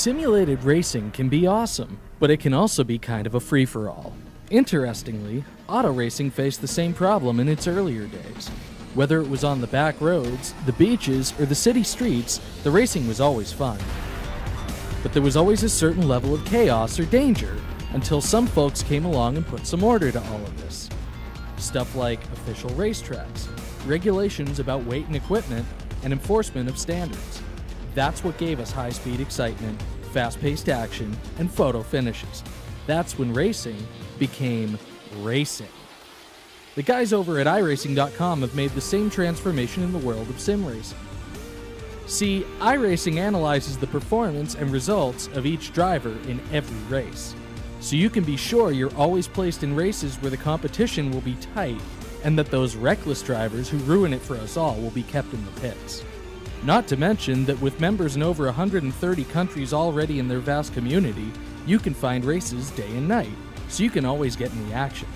Simulated racing can be awesome, but it can also be kind of a free-for-all. Interestingly, auto racing faced the same problem in its earlier days. Whether it was on the back roads, the beaches, or the city streets, the racing was always fun. But there was always a certain level of chaos or danger until some folks came along and put some order to all of this. Stuff like official racetracks, regulations about weight and equipment, and enforcement of standards. That's what gave us high-speed excitement, fast-paced action, and photo finishes. That's when racing became racing. The guys over at iRacing.com have made the same transformation in the world of sim racing. See, iRacing analyzes the performance and results of each driver in every race, so you can be sure you're always placed in races where the competition will be tight and that those reckless drivers who ruin it for us all will be kept in the pits. Not to mention that with members in over 130 countries already in their vast community, you can find races day and night, so you can always get in the action.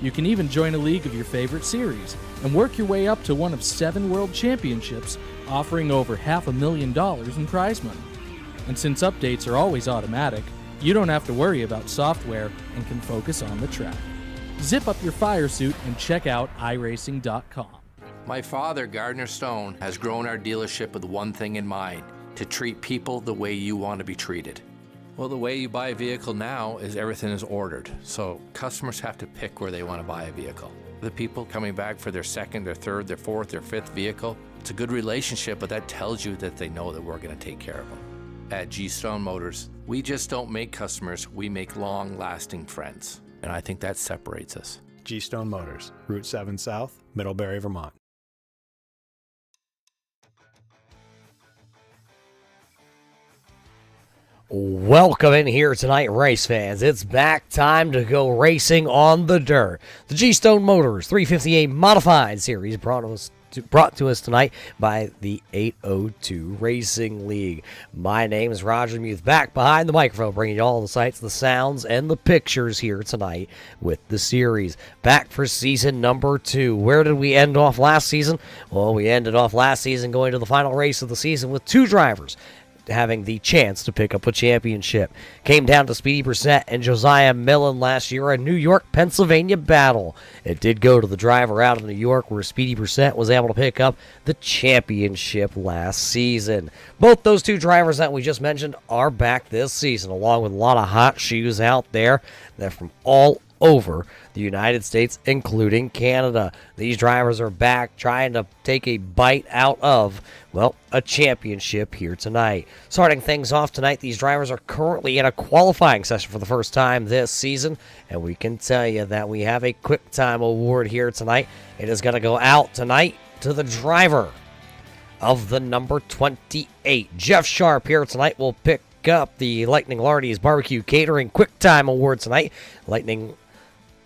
You can even join a league of your favorite series and work your way up to one of 7 world championships, offering over $500,000 in prize money. And since updates are always automatic, you don't have to worry about software and can focus on the track. Zip up your fire suit and check out iRacing.com. My father, Gardner Stone, has grown our dealership with one thing in mind: to treat people the way you want to be treated. Well, the way you buy a vehicle now is everything is ordered, so customers have to pick where they want to buy a vehicle. The people coming back for their second, their third, their fourth, their fifth vehicle, it's a good relationship, but that tells you that they know that we're going to take care of them. At G Stone Motors, we just don't make customers, we make long-lasting friends, and I think that separates us. G Stone Motors, Route 7 South, Middlebury, Vermont. Welcome in here tonight, race fans. It's back time to go racing on the dirt. The G Stone Motors 358 Modified Series brought to us tonight by the 802 Racing League. My name is Roger Muth, back behind the microphone, bringing you all the sights, the sounds, and the pictures here tonight with the series. Back for season number 2. Where did we end off last season? Well, we ended off last season going to the final race of the season with 2 drivers having the chance to pick up a championship. Came down to Speedy Brissett and Josiah Millen last year, a New York, Pennsylvania battle. It did go to the driver out of New York, where Speedy Brissett was able to pick up the championship last season. Both those 2 drivers that we just mentioned are back this season, along with a lot of hot shoes out there. They're from all over the United States, including Canada. These drivers are back trying to take a bite out of, well, a championship here tonight. Starting things off tonight, these drivers are currently in a qualifying session for the first time this season, and we can tell you that we have a quick time award here tonight. It is going to go out tonight to the driver of the number 28. Jeff Sharp here tonight will pick up the Lightning Lardy's Barbecue Catering Quick Time Award tonight. Lightning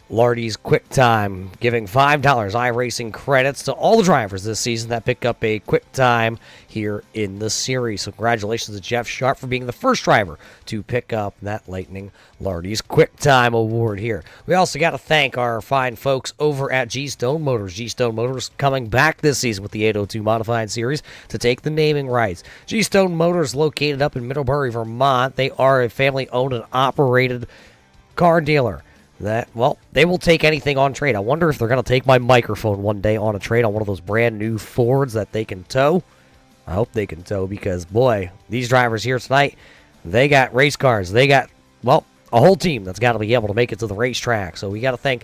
Lardy's Quick Time giving $5 iRacing credits to all the drivers this season that pick up a quick time here in the series. So congratulations to Jeff Sharp for being the first driver to pick up that Lightning Lardy's Quick Time Award here. We also got to thank our fine folks over at G Stone Motors. G Stone Motors coming back this season with the 802 Modified Series to take the naming rights. G Stone Motors located up in Middlebury, Vermont. They are a family-owned and operated car dealer. They will take anything on trade. I wonder if they're going to take my microphone one day on a trade on one of those brand new Fords that they can tow. I hope they can tow, because, boy, these drivers here tonight, they got race cars. They got, a whole team that's got to be able to make it to the racetrack. So we got to thank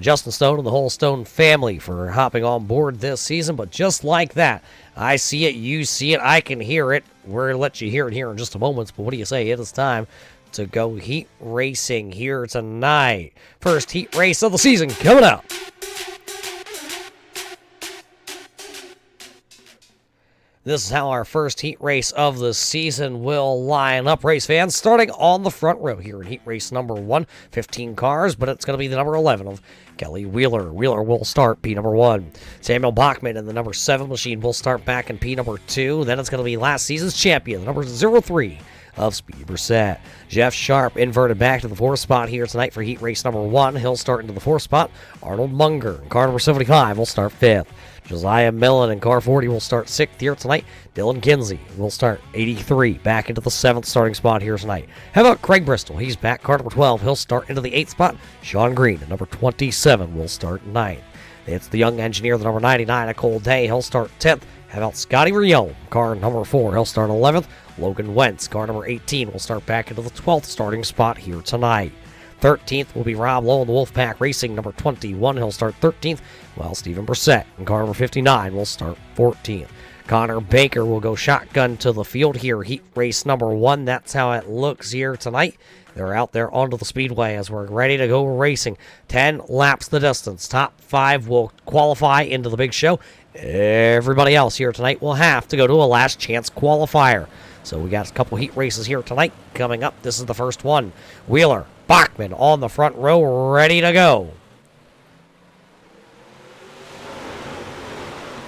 Justin Stone and the whole Stone family for hopping on board this season. But just like that, I see it, you see it, I can hear it. We're going to let you hear it here in just a moment. But what do you say? It is time to go heat racing here tonight. First heat race of the season coming up. This is how our first heat race of the season will line up, race fans. Starting on the front row here in heat race number 1, 15 cars, but it's going to be the number 11 of Kelly Wheeler. Wheeler will start P number 1. Samuel Bachman in the number 7 machine will start back in P number 2. Then it's going to be last season's champion, the number 03 of Speedy Brissett. Jeff Sharp inverted back to the 4th spot here tonight for heat race number 1. He'll start into the 4th spot. Arnold Munger in car number 75 will start 5th. Josiah Millen in car 40 will start 6th here tonight. Dylan Kinsey will start 83, back into the 7th starting spot here tonight. How about Craig Bristol? He's back, car number 12. He'll start into the 8th spot. Sean Green at number 27 will start 9th. It's the young engineer, the number 99, Nicole Day. He'll start 10th. How about Scotty Rion, car number 4? He'll start 11th. Logan Wentz, car number 18, will start back into the 12th starting spot here tonight. 13th will be Rob Lowe in the Wolfpack Racing, number 21. He'll start 13th, while Stephen Brissett in car number 59 will start 14th. Connor Baker will go shotgun to the field here, heat race number 1. That's how it looks here tonight. They're out there onto the Speedway as we're ready to go racing. 10 laps the distance. Top 5 will qualify into the big show. Everybody else here tonight will have to go to a last chance qualifier. So we got a couple heat races here tonight coming up. This is the first one. Wheeler, Bachman on the front row, ready to go.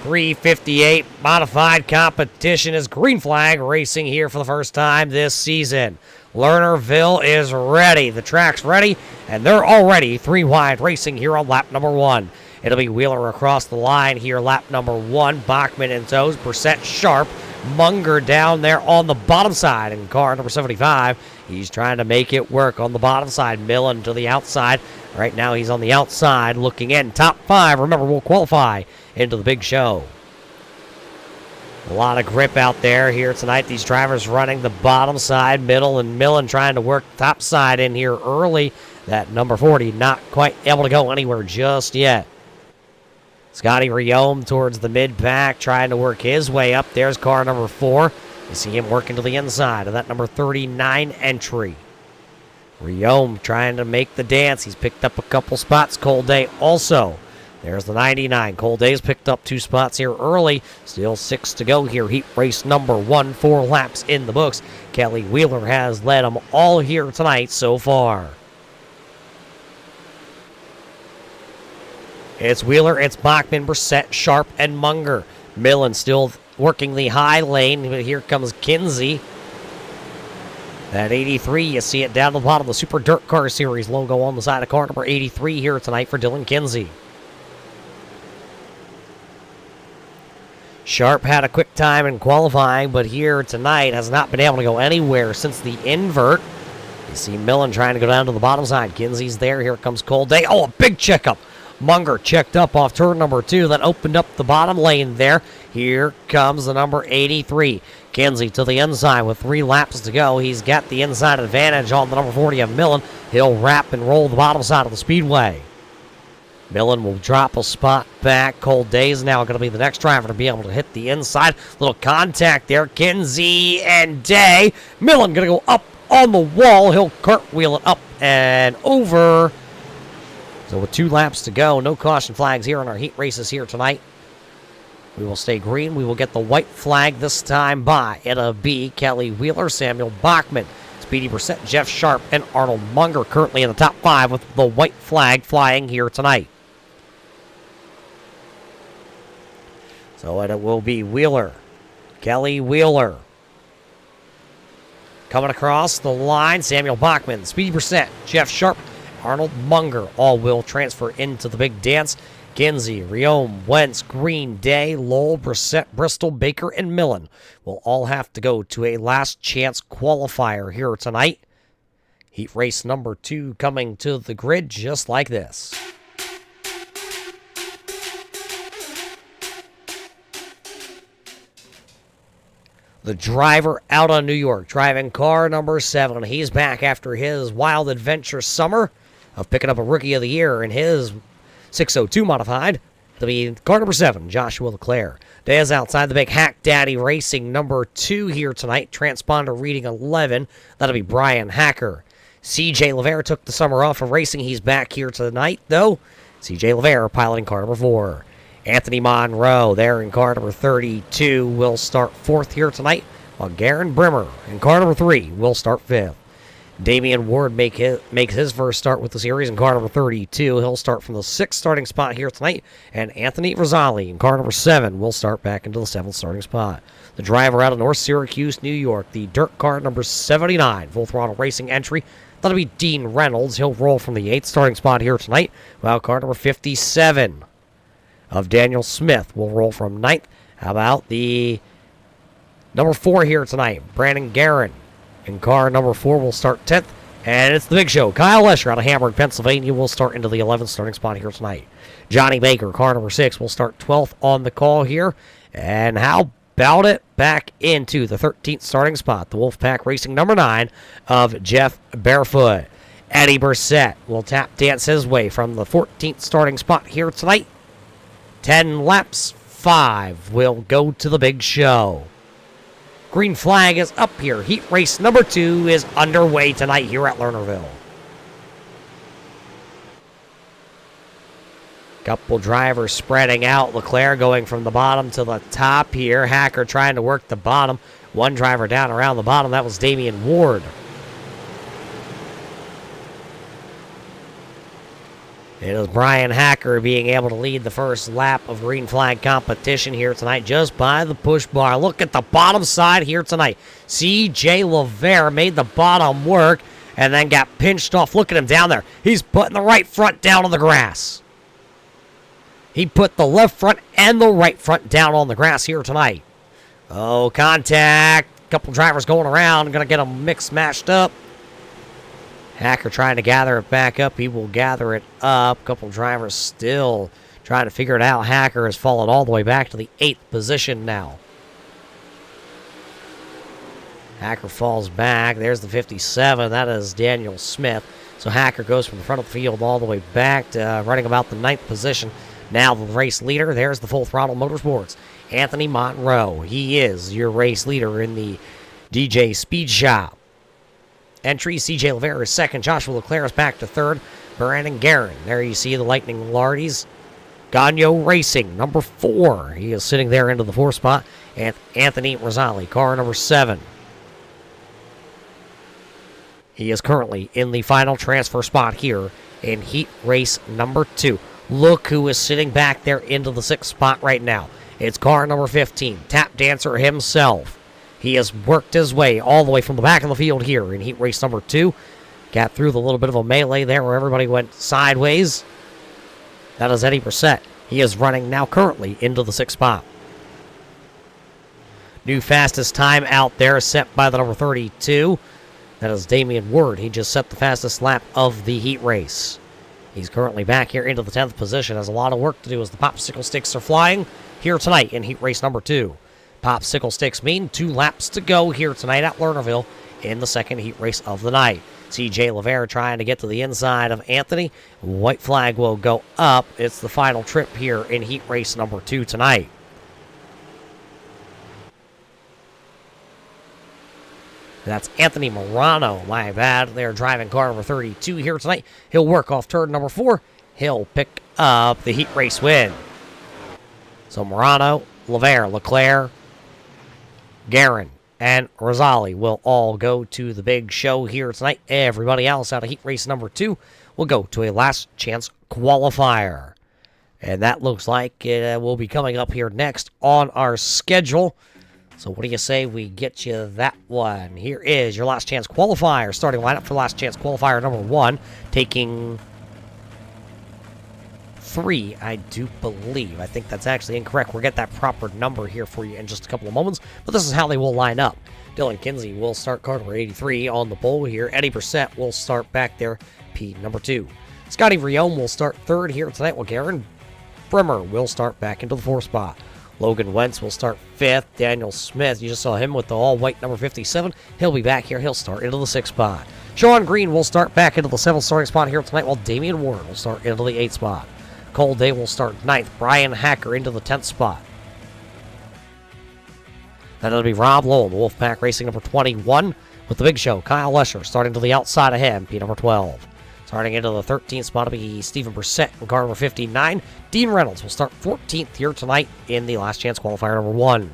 358 modified competition is green flag racing here for the first time this season. Lernerville is ready. The track's ready, and they're already 3 wide racing here on lap number 1. It'll be Wheeler across the line here, lap number 1. Bachman in tows, Brissett Sharp, Munger down there on the bottom side in car number 75. He's trying to make it work on the bottom side. Millen to the outside. Right now he's on the outside looking in. Top 5, remember, will qualify into the big show. A lot of grip out there here tonight. These drivers running the bottom side, middle, and Millen trying to work top side in here early. That number 40 not quite able to go anywhere just yet. Scotty Riom towards the mid-pack, trying to work his way up. There's car number 4. You see him working to the inside of that number 39 entry. Riom trying to make the dance. He's picked up a couple spots. Cole Day also. There's the 99. Cole Day's picked up 2 spots here early. Still 6 to go here. Heat race number 1. 4 laps in the books. Kelly Wheeler has led them all here tonight so far. It's Wheeler, it's Bachman, Brissett, Sharp, and Munger. Millen still working the high lane, but here comes Kinsey. That 83, you see it down to the bottom, the Super Dirt Car Series logo on the side of car number 83 here tonight for Dylan Kinsey. Sharp had a quick time in qualifying, but here tonight has not been able to go anywhere since the invert. You see Millen trying to go down to the bottom side. Kinsey's there. Here comes Cole Day. Oh, a big checkup. Munger checked up off turn number 2, then opened up the bottom lane there. Here comes the number 83. Kinsey to the inside with 3 laps to go. He's got the inside advantage on the number 40 of Millen. He'll wrap and roll the bottom side of the Speedway. Millen will drop a spot back. Cole Day's now going to be the next driver to be able to hit the inside. Little contact there. Kinsey and Day. Millen going to go up on the wall. He'll cartwheel it up and over. So with 2 laps to go, no caution flags here in our heat races here tonight. We will stay green. We will get the white flag this time by Etta B, Kelly Wheeler, Samuel Bachman, Speedy Brissett, Jeff Sharp, and Arnold Munger currently in the top 5 with the white flag flying here tonight. So it will be Wheeler, Kelly Wheeler. Coming across the line, Samuel Bachman, Speedy Brissett, Jeff Sharp, Arnold Munger, all will transfer into the big dance. Kinsey, Riom, Wentz, Green, Day, Lowell, Brissett, Bristol, Baker, and Millen will all have to go to a last chance qualifier here tonight. Heat race number 2 coming to the grid just like this. The driver out of New York, driving car number 7. He's back after his wild adventure summer of picking up a Rookie of the Year in his 602 modified. To be car number 7, Joshua Leclerc. Day's outside the big Hack Daddy Racing number 2 here tonight. Transponder reading 11. That'll be Brian Hacker. CJ Levere took the summer off from racing. He's back here tonight, though. CJ Levere piloting car number 4. Anthony Monroe there in car number 32 will start 4th here tonight, while Garen Brimmer in car number 3 will start 5th. Damian Ward makes his first start with the series in car number 32. He'll start from the 6th starting spot here tonight. And Anthony Rosali in car number 7 will start back into the 7th starting spot. The driver out of North Syracuse, New York, the dirt car number 79, full throttle racing entry. That'll be Dean Reynolds. He'll roll from the 8th starting spot here tonight, while car number 57 of Daniel Smith will roll from 9th. How about the number 4 here tonight, Brandon Guerin. In car number 4 will start 10th, and it's the big show. Kyle Lesher out of Hamburg, Pennsylvania will start into the 11th starting spot here tonight. Johnny Baker, car number 6, will start 12th on the call here. And how about it? Back into the 13th starting spot, the Wolfpack Racing number 9 of Jeff Barefoot. Eddie Brissett will tap dance his way from the 14th starting spot here tonight. 10 laps, 5 will go to the big show. Green flag is up here. Heat race number 2 is underway tonight here at Lernerville. Couple drivers spreading out. Leclerc going from the bottom to the top here. Hacker trying to work the bottom. One driver down around the bottom. That was Damian Ward. It is Brian Hacker being able to lead the first lap of green flag competition here tonight just by the push bar. Look at the bottom side here tonight. C.J. Lavere made the bottom work and then got pinched off. Look at him down there. He's putting the right front down on the grass. He put the left front and the right front down on the grass here tonight. Oh, contact. Couple drivers going around. Going to get them mixed, mashed up. Hacker trying to gather it back up. He will gather it up. Couple drivers still trying to figure it out. Hacker has fallen all the way back to the 8th position now. Hacker falls back. There's the 57. That is Daniel Smith. So Hacker goes from the front of the field all the way back to running about the 9th position. Now the race leader. There's the Full Throttle Motorsports, Anthony Monroe. He is your race leader in the DJ Speed Shop entry. C.J. Lavere is second. Joshua Leclerc is back to third. Brandon Guerin. There you see the Lightning Lardies. Gagno Racing, number 4. He is sitting there into the 4th spot. And Anthony Rosali, car number 7. He is currently in the final transfer spot here in heat race number 2. Look who is sitting back there into the 6th spot right now. It's car number 15, Tap Dancer himself. He has worked his way all the way from the back of the field here in heat race number 2. Got through the little bit of a melee there where everybody went sideways. That is Eddie Brissett. He is running now currently into the 6th spot. New fastest time out there set by the number 32. That is Damian Ward. He just set the fastest lap of the heat race. He's currently back here into the 10th position. Has a lot of work to do as the popsicle sticks are flying here tonight in heat race number 2. Popsicle sticks mean 2 laps to go here tonight at Lernerville in the second heat race of the night. C.J. Lavere trying to get to the inside of Anthony. White flag will go up. It's the final trip here in heat race number 2 tonight. That's Anthony Morano, my bad. They're driving car number 32 here tonight. He'll work off turn number 4. He'll pick up the heat race win. So Morano, Lavere, Leclerc, Guerin, and Rosali will all go to the big show here tonight. Everybody else out of heat race number 2 will go to a last chance qualifier. And that looks like it will be coming up here next on our schedule. So what do you say we get you that one? Here is your last chance qualifier. Starting lineup for last chance qualifier number 1. Taking 3, I do believe. I think that's actually incorrect. We'll get that proper number here for you in just a couple of moments. But this is how they will line up. Dylan Kinsey will start car number 83 on the pole here. Eddie Brissett will start back there, P number 2. Scotty Riome will start 3rd here tonight, while Garen Brimmer will start back into the 4th spot. Logan Wentz will start 5th. Daniel Smith, you just saw him with the all-white number 57. He'll be back here. He'll start into the 6th spot. Sean Green will start back into the 7th starting spot here tonight, while Damian Ward will start into the 8th spot. Cole Day will start 9th. Brian Hacker into the 10th spot. Then it'll be Rob Lowell, the Wolfpack Racing number 21, with the big show. Kyle Lesher starting to the outside of him, P number 12. Starting into the 13th spot will be Stephen Brissett in car number 59. Dean Reynolds will start 14th here tonight in the last chance qualifier number 1.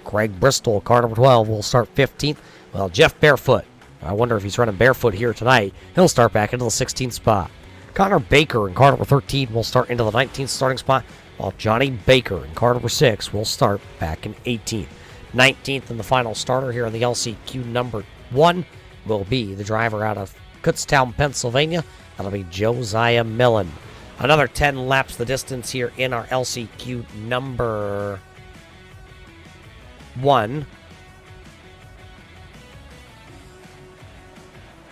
Craig Bristol, car number 12, will start 15th. Well, Jeff Barefoot I wonder if he's running barefoot here tonight. He'll start back into the 16th spot. Connor Baker in car number 13 will start into the 19th starting spot, while Johnny Baker in car number 6 will start back in 18th. 19th and the final starter here in the LCQ number 1 will be the driver out of Kutztown, Pennsylvania. That'll be Josiah Millen. Another 10 laps the distance here in our LCQ number 1.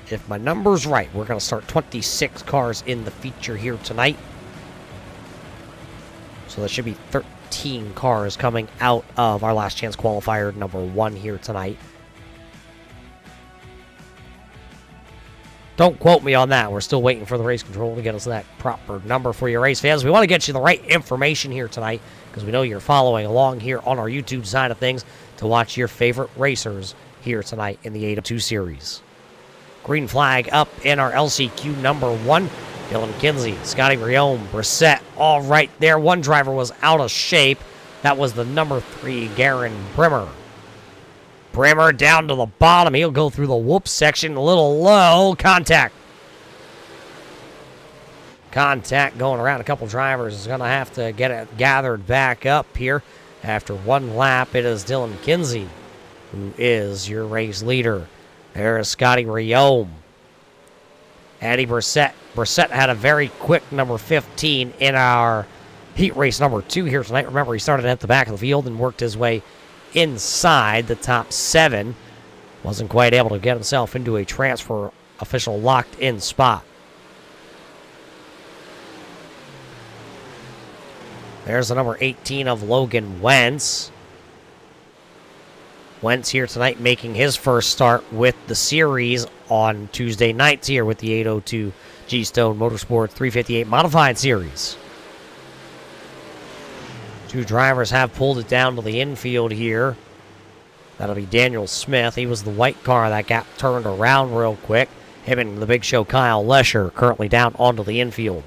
If my number's right, we're going to start 26 cars in the feature here tonight. So there should be 13 cars coming out of our last chance qualifier number 1 here tonight. Don't quote me on that. We're still waiting for the race control to get us that proper number for your race fans. We want to get you the right information here tonight because we know you're following along here on our YouTube side of things to watch your favorite racers here tonight in the 802 series. Green flag up in our LCQ number 1. Dylan Kinsey, Scotty Riome, Brissett, all right there. One driver was out of shape. That was the number 3, Garen Brimmer. Brimmer down to the bottom. He'll go through the whoop section a little low. Contact. Contact going around. A couple drivers is going to have to get it gathered back up here. After one lap, it is Dylan Kinsey who is your race leader. There is Scotty Riome. Eddie Brissett. Brissett had a very quick number 15 in our heat race number 2 here tonight. Remember, he started at the back of the field and worked his way inside the top 7. Wasn't quite able to get himself into a transfer official locked-in spot. There's the number 18 of Logan Wentz. Wentz here tonight making his first start with the series on Tuesday nights here with the 802 G-Stone Motorsports 358 Modified Series. Two drivers have pulled it down to the infield here. That'll be Daniel Smith. He was the white car that got turned around real quick. Him and the big show Kyle Lesher currently down onto the infield.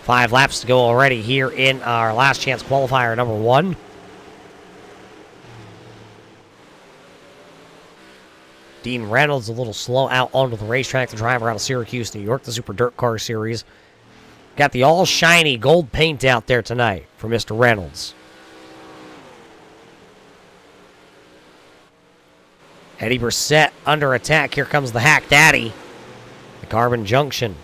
5 laps to go already here in our last chance qualifier number 1. Dean Reynolds a little slow out onto the racetrack. The driver out of Syracuse, New York, the Super Dirt Car Series. Got the all shiny gold paint out there tonight for Mr. Reynolds. Eddie Brissett under attack. Here comes the Hack Daddy. The Carbon Junction.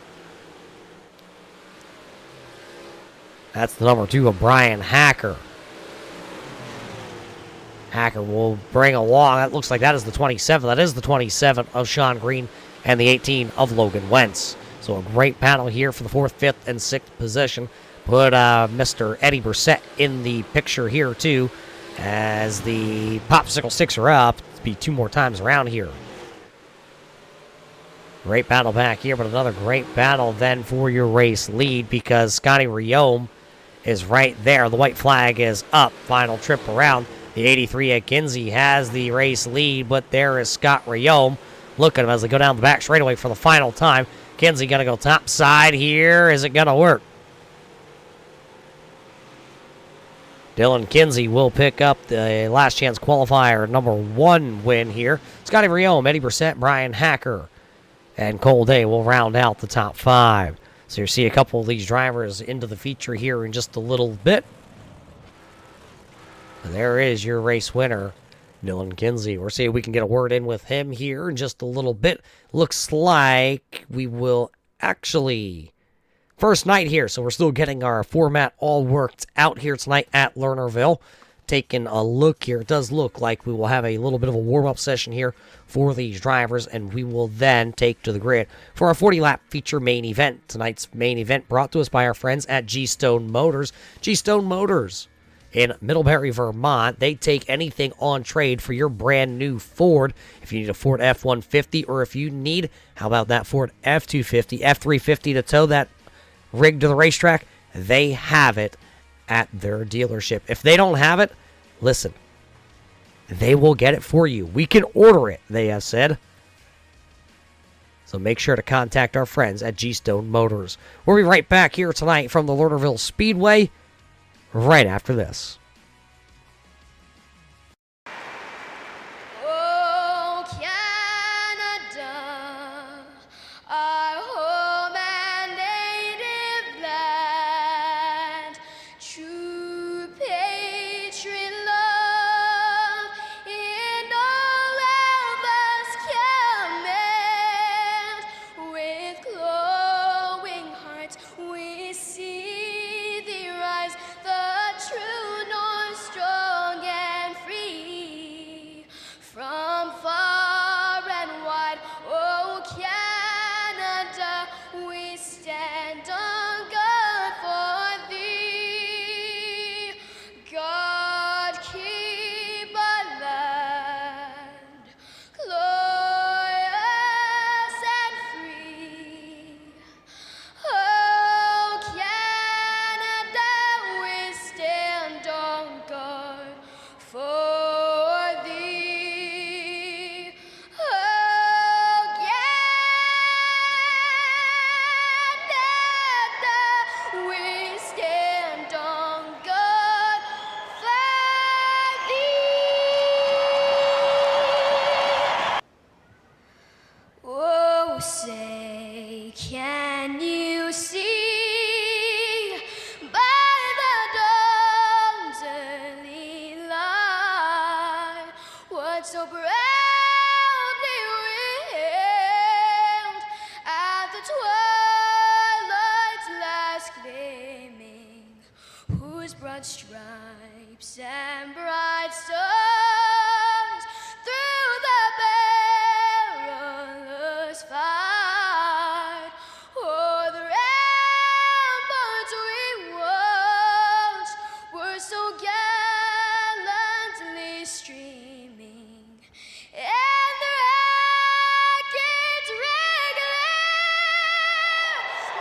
That's the number 2 of Brian Hacker. Hacker will bring along, that looks like that is the 27. That is the 27 of Sean Green and the 18 of Logan Wentz. So a great battle here for the 4th, 5th, and 6th position. Put Mr. Eddie Brissett in the picture here too as the popsicle sticks are up. It'll be 2 more times around here. Great battle back here, but another great battle then for your race lead because Scotty Riome is right there. The white flag is up. Final trip around. The 83 at Kinsey has the race lead, but there is Scott Riome. Look at him as they go down the back straightaway for the final time. Kinsey going to go top side here. Is it going to work? Dylan Kinsey will pick up the last chance qualifier number 1 win here. Scotty Riome, Eddie Brissett, Brian Hacker, and Cole Day will round out the top 5. So you see a couple of these drivers into the feature here in just a little bit. And there is your race winner, Dylan Kinsey. We'll see if we can get a word in with him here in just a little bit. Looks like we will actually... First night here, so we're still getting our format all worked out here tonight at Lernerville. Taking a look here, it does look like we will have a little bit of a warm-up session here for these drivers, and we will then take to the grid for our 40-lap feature main event. Tonight's main event brought to us by our friends at G-Stone Motors. G-Stone Motors in Middlebury, Vermont. They take anything on trade for your brand new Ford. If you need a Ford F-150, or if you need, how about that Ford F-250, F-350 to tow that rig to the racetrack, they have it at their dealership. If they don't have it, listen, they will get it for you. We can order it, they have said. So make sure to contact our friends at G-Stone Motors. We'll be right back here tonight from the Lernerville Speedway right after this. Oh, can blaspheming, whose broad stripes and bright stars through the perilous fight, o'er the ramparts we watched were so gallantly streaming, and the rackets regular,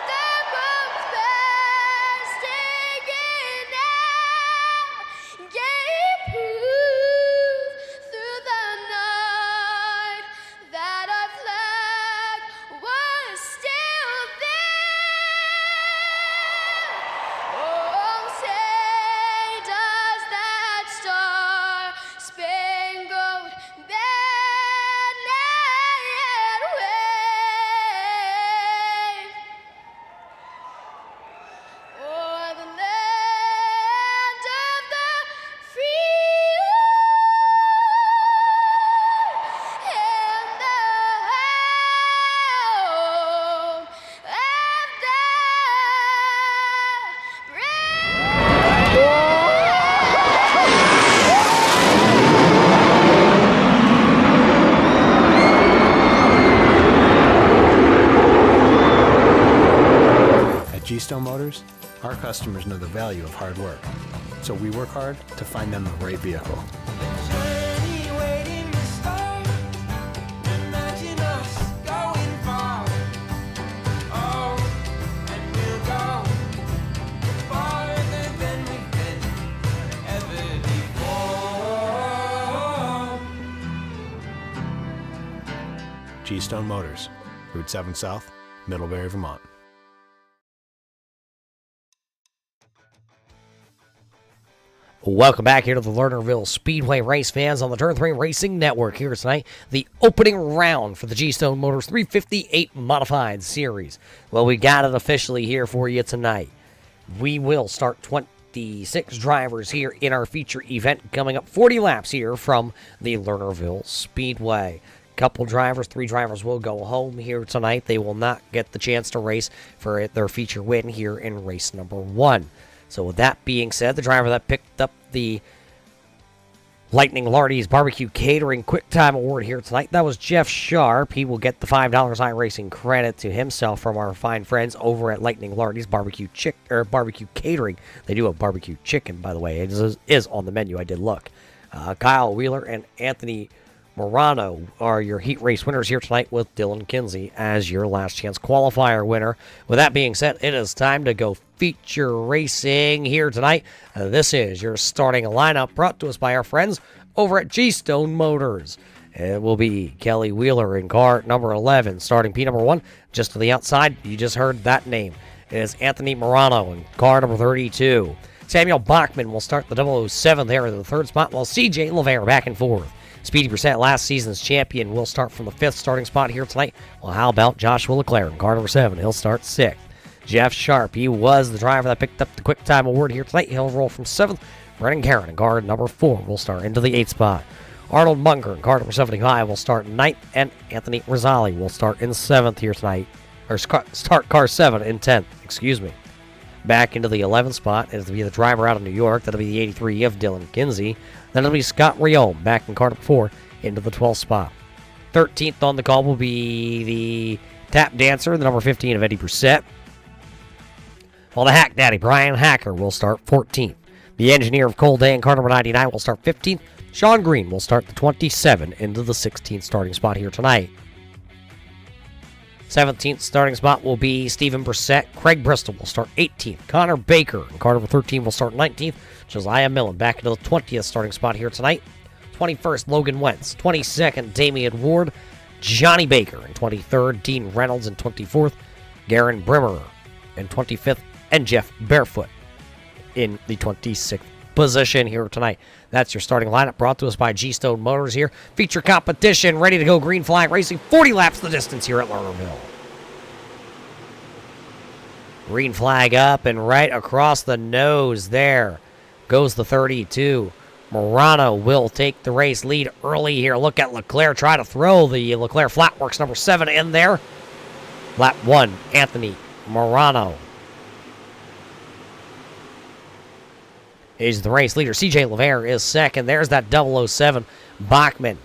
the boats bursting in air, gave proof through the night that our flag was still there. Oh, say does that star-spangled banner yet wave o'er the land of the free and the home of the At G-Stone Motors, our customers know the value of hard work. So we work hard to find them the right vehicle. G-Stone Motors, Route 7 South, Middlebury, Vermont. Welcome back here to the Lernerville Speedway race fans on the Turn 3 Racing Network here tonight. The opening round for the G-Stone Motors 358 Modified Series. Well, we got it officially here for you tonight. We will start 26 drivers here in our feature event coming up 40 laps here from the Lernerville Speedway. Couple drivers, 3 drivers will go home here tonight. They will not get the chance to race for their feature win here in race number 1. So with that being said, the driver that picked up the Lightning Lardy's Barbecue Catering Quick Time Award here tonight, that was Jeff Sharp. He will get the $5 iRacing credit to himself from our fine friends over at Lightning Lardy's Barbecue Catering. They do have barbecue chicken, by the way. It is on the menu. I did look. Kyle Wheeler and Anthony Morano are your heat race winners here tonight, with Dylan Kinsey as your last chance qualifier winner. With that being said, it is time to go feature racing here tonight. This is your starting lineup brought to us by our friends over at G-Stone Motors. It will be Kelly Wheeler in car number 11, starting P number 1, just to the outside. You just heard that name. It is Anthony Morano in car number 32. Samuel Bachman will start the 007 there in the 3rd spot, while CJ LeVere back and forth. Speedy Percent, last season's champion, will start from the 5th starting spot here tonight. Well, how about Joshua Leclerc in car number 7? He'll start 6th. Jeff Sharp, he was the driver that picked up the Quick Time Award here tonight. He'll roll from 7th. Brennan Karen in car number 4 will start into the 8th spot. Arnold Munger in car number 75 will start 9th. And Anthony Rosali will start in 7th here tonight. Or start car 7 in 10th, excuse me. Back into the 11th spot, it'll be the driver out of New York. That'll be the 83 of Dylan Kinsey. Then it'll be Scott Riome back in car number 4 into the 12th spot. 13th on the call will be the tap dancer, the number 15 of Eddie Brissett. While the Hack Daddy, Brian Hacker, will start 14th. The engineer of Cole Day in car number 99 will start 15th. Sean Green will start the 27 into the 16th starting spot here tonight. 17th starting spot will be Stephen Brissett. Craig Bristol will start 18th. Connor Baker in car number 13 will start 19th. Josiah Millen back into the 20th starting spot here tonight. 21st, Logan Wentz. 22nd, Damian Ward. Johnny Baker in 23rd. Dean Reynolds in 24th. Garen Brimmer in 25th. And Jeff Barefoot in the 26th position here tonight. That's your starting lineup brought to us by G-Stone Motors here. Feature competition, ready to go. Green flag racing, 40 laps the distance here at Lernerville. Green flag up and right across the nose there goes the 32. Morano will take the race lead early here. Look at Leclerc try to throw the Leclerc Flatworks number 7 in there. Lap 1, Anthony Morano. is the race leader. CJ LeVere is second. There's that 007 Bachman.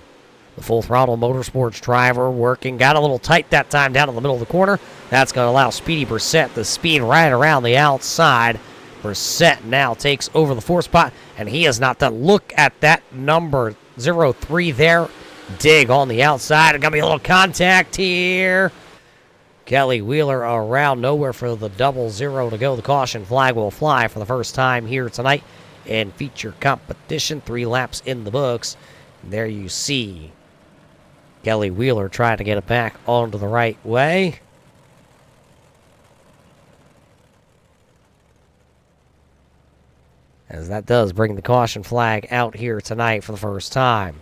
The Full Throttle Motorsports driver working. Got a little tight that time down in the middle of the corner. That's going to allow Speedy Brissett to speed right around the outside. Brissett now takes over the 4th spot, and he is not done. Look at that number 03 there. Dig on the outside. Going to be a little contact here. Kelly Wheeler around nowhere for the 0-0 to go. The caution flag will fly for the first time here tonight in feature competition. 3 laps in the books. There you see Kelly Wheeler trying to get it back onto the right way. As that does bring the caution flag out here tonight for the first time.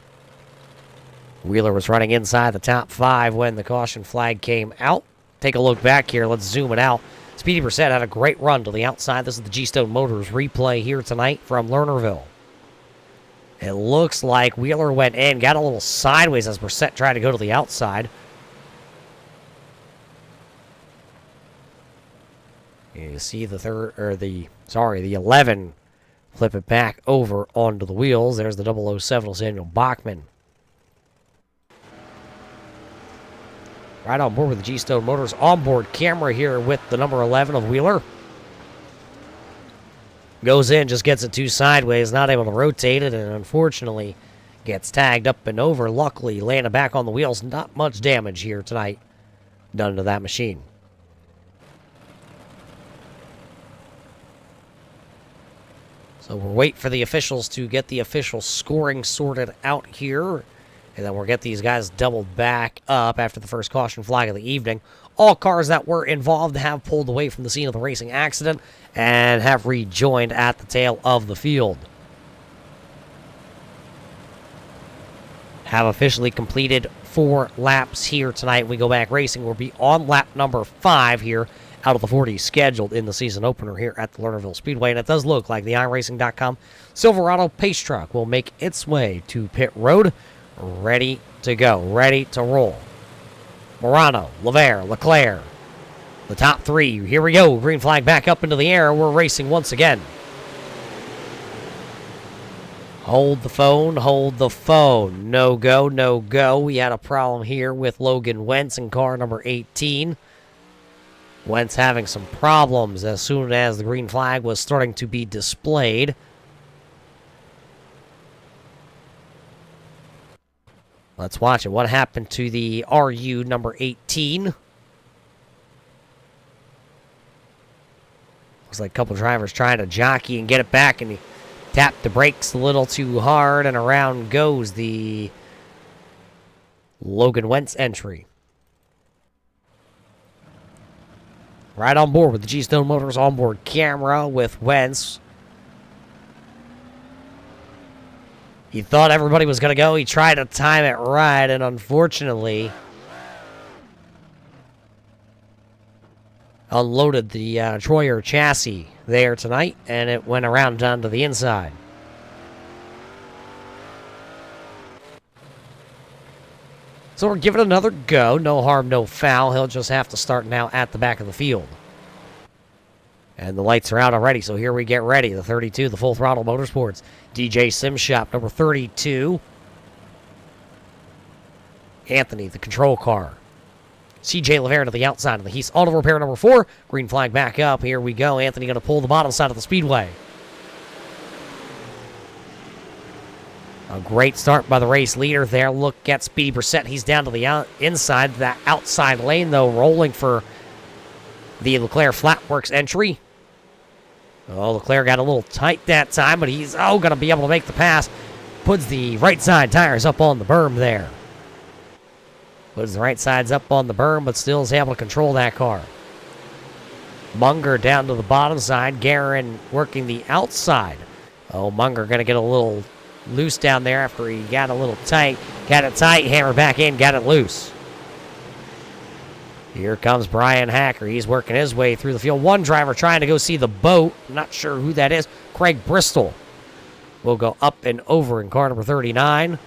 Wheeler was running inside the top 5 when the caution flag came out. Take a look back here. Let's zoom it out. Speedy Brissett had a great run to the outside. This is the G-Stone Motors replay here tonight from Lernerville. It looks like Wheeler went in, got a little sideways as Brissett tried to go to the outside. You see the 11 flip it back over onto the wheels. There's the 007 Samuel Bachman. Right on board with the G-Stone Motors onboard camera here with the number 11 of Wheeler. Goes in, just gets it too sideways, not able to rotate it, and unfortunately gets tagged up and over. Luckily, landed back on the wheels. Not much damage here tonight done to that machine. So we'll wait for the officials to get the official scoring sorted out here. And then we'll get these guys doubled back up after the first caution flag of the evening. All cars that were involved have pulled away from the scene of the racing accident and have rejoined at the tail of the field. Have officially completed 4 laps here tonight. We go back racing. We'll be on lap number 5 here out of the 40 scheduled in the season opener here at the Lernerville Speedway. And it does look like the iRacing.com Silverado Pace Truck will make its way to pit road. Ready to go, ready to roll. Morano, LeVere, Leclerc. The top 3. Here we go. Green flag back up into the air. We're racing once again. Hold the phone, hold the phone. No go, no go. We had a problem here with Logan Wentz in car number 18. Wentz having some problems as soon as the green flag was starting to be displayed. Let's watch it. What happened to the RU number 18? Looks like a couple drivers trying to jockey and get it back, and he tapped the brakes a little too hard, and around goes the Logan Wentz entry. Right on board with the G-Stone Motors onboard camera with Wentz. He thought everybody was going to go. He tried to time it right, and unfortunately unloaded the Troyer chassis there tonight, and it went around down to the inside. So we're giving it another go. No harm, no foul. He'll just have to start now at the back of the field. And the lights are out already, so here we get ready. The 32, the Full Throttle Motorsports. DJ Sim Shop, number 32. Anthony, the control car. CJ LeVere to the outside of the Heath Auto Repair, number 4. Green flag back up. Here we go. Anthony going to pull the bottom side of the Speedway. A great start by the race leader there. Look at Speedy Brissett. He's down to the inside. That outside lane, though, rolling for the Leclerc Flatworks entry. Oh, Leclerc got a little tight that time, but he's, going to be able to make the pass. Puts the right side tires up on the berm there. Puts the right sides up on the berm, but still is able to control that car. Munger down to the bottom side. Guerin working the outside. Oh, Munger going to get a little loose down there after he got a little tight. Got it tight, hammered back in, got it loose. Here comes Brian Hacker. He's working his way through the field. One driver trying to go see the boat. Not sure who that is. Craig Bristol will go up and over in car number 39.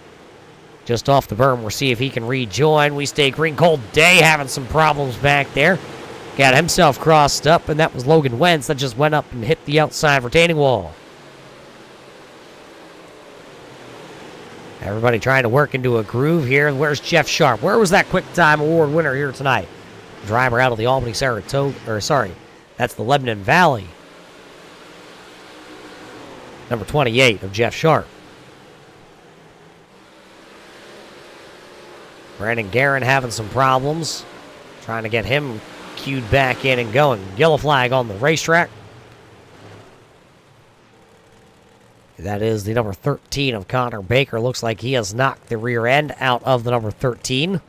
Just off the berm. We'll see if he can rejoin. We stay green. Cole Day having some problems back there. Got himself crossed up, and that was Logan Wentz that just went up and hit the outside retaining wall. Everybody trying to work into a groove here. Where's Jeff Sharp? Where was that Quick Time Award winner here tonight? Driver out of the Albany Saratoga, that's the Lebanon Valley. Number 28 of Jeff Sharp. Brandon Guerin having some problems. Trying to get him cued back in and going. Yellow flag on the racetrack. That is the number 13 of Connor Baker. Looks like he has knocked the rear end out of the number 13.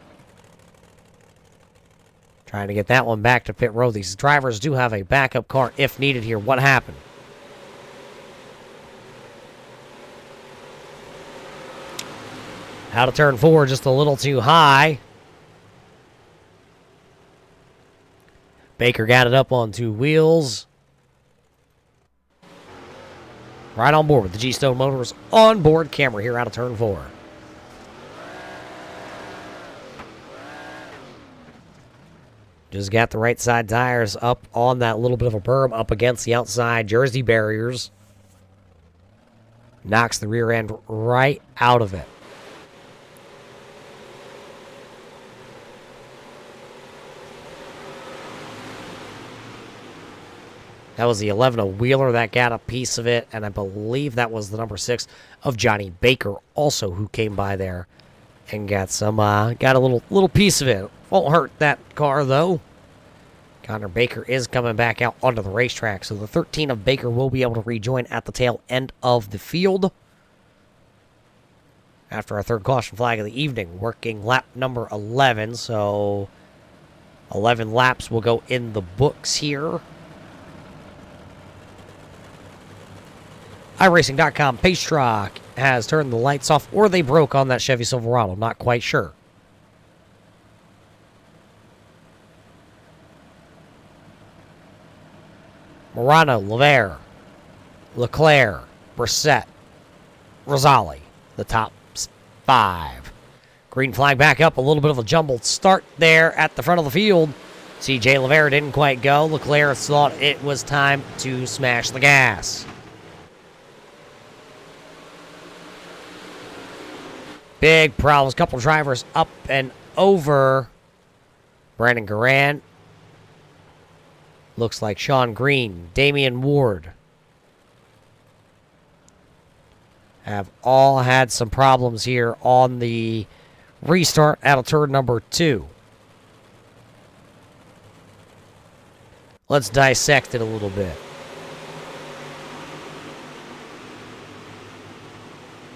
Trying to get that one back to pit road. These drivers do have a backup car if needed here. What happened? Out of turn 4, just a little too high. Baker got it up on 2 wheels. Right on board with the G-Stone Motors onboard camera here out of turn 4. Just got the right side tires up on that little bit of a berm up against the outside Jersey barriers. Knocks the rear end right out of it. That was the 11 of Wheeler that got a piece of it, and I believe that was the number 6 of Johnny Baker also who came by there and got some got a little piece of it. Won't hurt that car though. Connor Baker is coming back out onto the racetrack, so the 13 of Baker will be able to rejoin at the tail end of the field. After our third caution flag of the evening, working lap number 11, so 11 laps will go in the books here. iRacing.com Pace Truck has turned the lights off, or they broke on that Chevy Silverado. Not quite sure. Morano, Lavere, Leclerc, Brissett, Rosali, the top 5. Green flag back up, a little bit of a jumbled start there at the front of the field. CJ Lavere didn't quite go. Leclerc thought it was time to smash the gas. Big problems. Couple drivers up and over. Brandon Guerin. Looks like Sean Green, Damian Ward have all had some problems here on the restart out of turn number 2. Let's dissect it a little bit.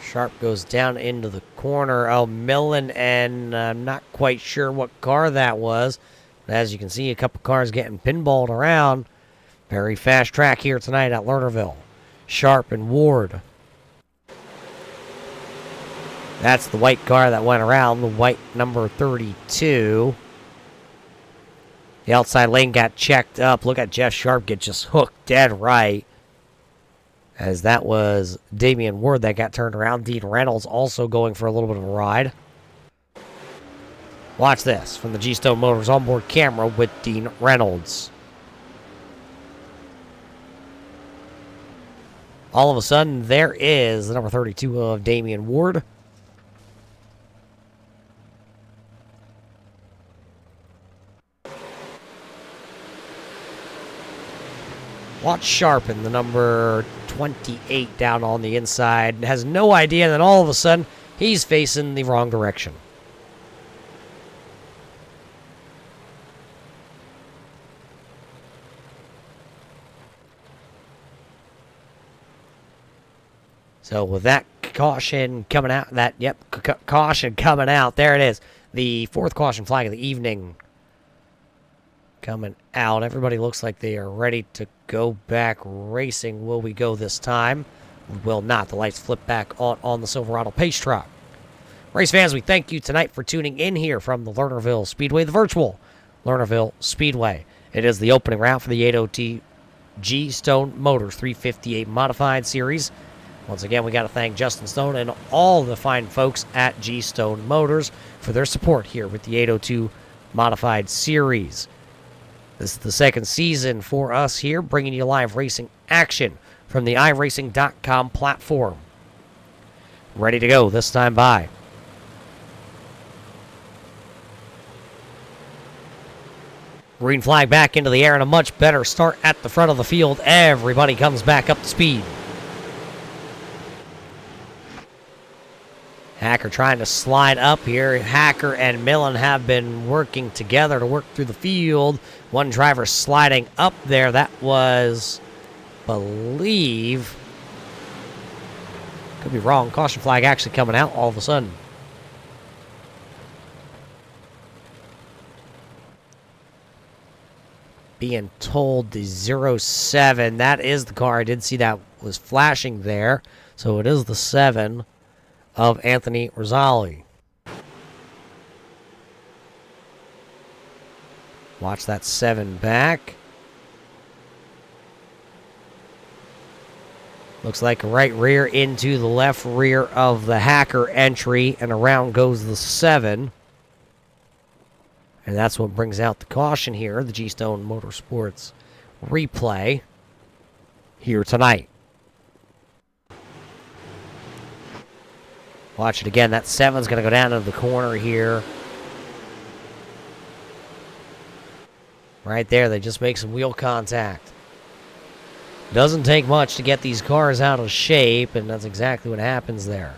Sharp goes down into the corner. Oh, Millen, and I'm not quite sure what car that was. But as you can see, a couple cars getting pinballed around. Very fast track here tonight at Lernerville. Sharp and Ward. That's the white car that went around, the white number 32. The outside lane got checked up. Look at Jeff Sharp get just hooked dead right. As that was Damian Ward that got turned around. Dean Reynolds also going for a little bit of a ride. Watch this from the G-Stone Motors onboard camera with Dean Reynolds. All of a sudden, there is the number 32 of Damian Ward. Watch Sharpen, the number 28 down on the inside. Has no idea, and then all of a sudden, he's facing the wrong direction. So with that caution coming out, caution coming out, there it is. The 4th caution flag of the evening coming out. Everybody looks like they are ready to go back racing. Will we go this time? We will not. The lights flip back on the Silverado Pace Truck. Race fans, we thank you tonight for tuning in here from the Lernerville Speedway, the virtual Lernerville Speedway. It is the opening round for the 802 G-Stone Motors 358 Modified Series. Once again, we got to thank Justin Stone and all the fine folks at G-Stone Motors for their support here with the 802 Modified Series. This is the 2nd season for us here, bringing you live racing action from the iRacing.com platform. ready to go this time by. Green flag back into the air and a much better start at the front of the field. Everybody comes back up to speed. Hacker trying to slide up here. Hacker and Millen have been working together to work through the field. One driver sliding up there. That was, believe, could be wrong. Caution flag actually coming out all of a sudden. Being told the 07, that is the car. I did see that was flashing there. So it is the 7 of Anthony Rosali. Watch that 7 back. Looks like a right rear into the left rear of the Hacker entry, and around goes the 7. And that's what brings out the caution here, the G-Stone Motorsports replay here tonight. Watch it again. That 7's going to go down into the corner here. Right there, they just make some wheel contact. Doesn't take much to get these cars out of shape, and that's exactly what happens there.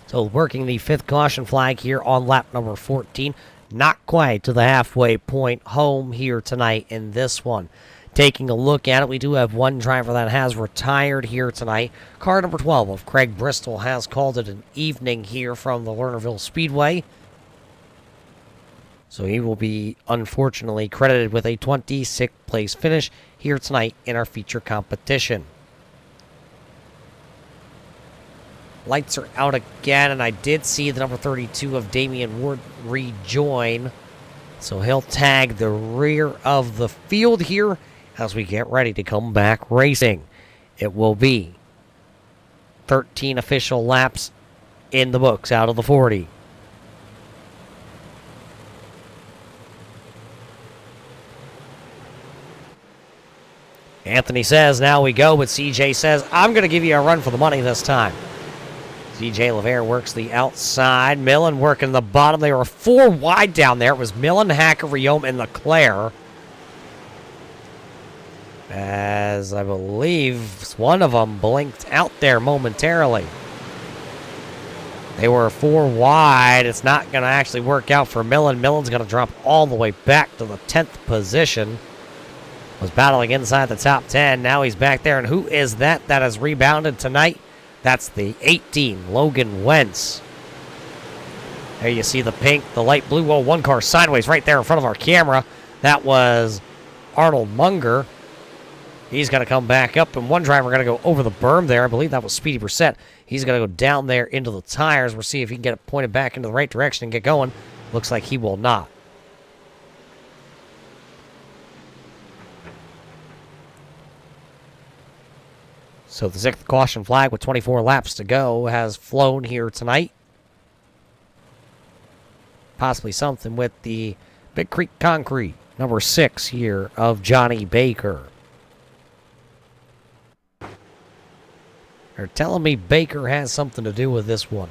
So working the 5th caution flag here on lap number 14. Not quite to the halfway point home here tonight in this one. Taking a look at it, we do have one driver that has retired here tonight. Car number 12 of Craig Bristol has called it an evening here from the Lernerville Speedway. So he will be, unfortunately, credited with a 26th place finish here tonight in our feature competition. Lights are out again, and I did see the number 32 of Damian Ward rejoin. So he'll tag the rear of the field here as we get ready to come back racing. It will be 13 official laps in the books out of the 40. Anthony says, now we go, but CJ says, I'm going to give you a run for the money this time. CJ LeVere works the outside. Millen working the bottom. They were 4 wide down there. It was Millen, Hacker, Riome, and Leclerc. As I believe one of them blinked out there momentarily. They were 4 wide. It's not going to actually work out for Millen. Millen's going to drop all the way back to the 10th position. Was battling inside the top 10. Now he's back there. And who is that has rebounded tonight? That's the 18, Logan Wentz. There you see the pink, the light blue. Whoa, one car sideways right there in front of our camera. That was Arnold Munger. He's going to come back up, and one driver going to go over the berm there. I believe that was Speedy Brissett. He's going to go down there into the tires. We'll see if he can get it pointed back into the right direction and get going. Looks like he will not. So the 6th caution flag with 24 laps to go has flown here tonight. Possibly something with the Big Creek Concrete, number 6 here of Johnny Baker. They're telling me Baker has something to do with this one.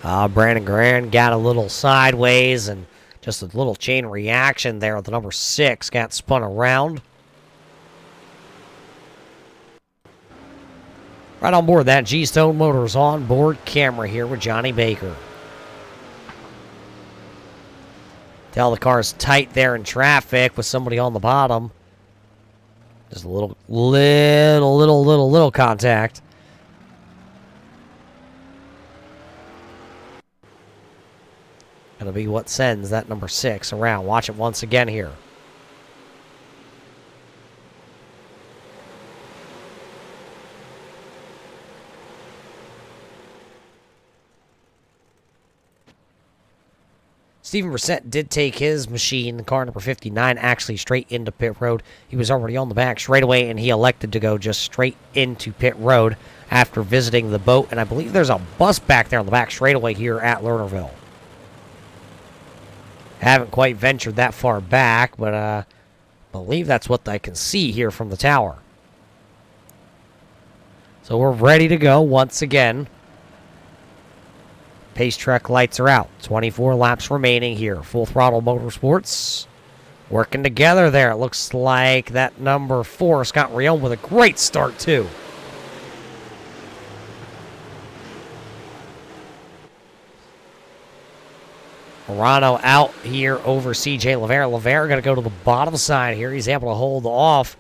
Brandon Grand got a little sideways and just a little chain reaction there. The number 6 got spun around. Right on board that G-Stone Motors on board camera here with Johnny Baker. Tell the car's tight there in traffic with somebody on the bottom. Just a little contact. Gonna be what sends that number 6 around. Watch it once again here. Steven Brissett did take his machine, car number 59, actually straight into pit road. He was already on the back straightaway, and he elected to go just straight into pit road after visiting the boat. And I believe there's a bus back there on the back straightaway here at Lernerville. Haven't quite ventured that far back, but I believe that's what I can see here from the tower. So we're ready to go once again. Pace truck lights are out. 24 laps remaining here. Full Throttle Motorsports working together there. It looks like that number 4, Scott Rion, with a great start too. Morano out here over CJ Lernerville. Lernerville going to go to the bottom side here. He's able to hold off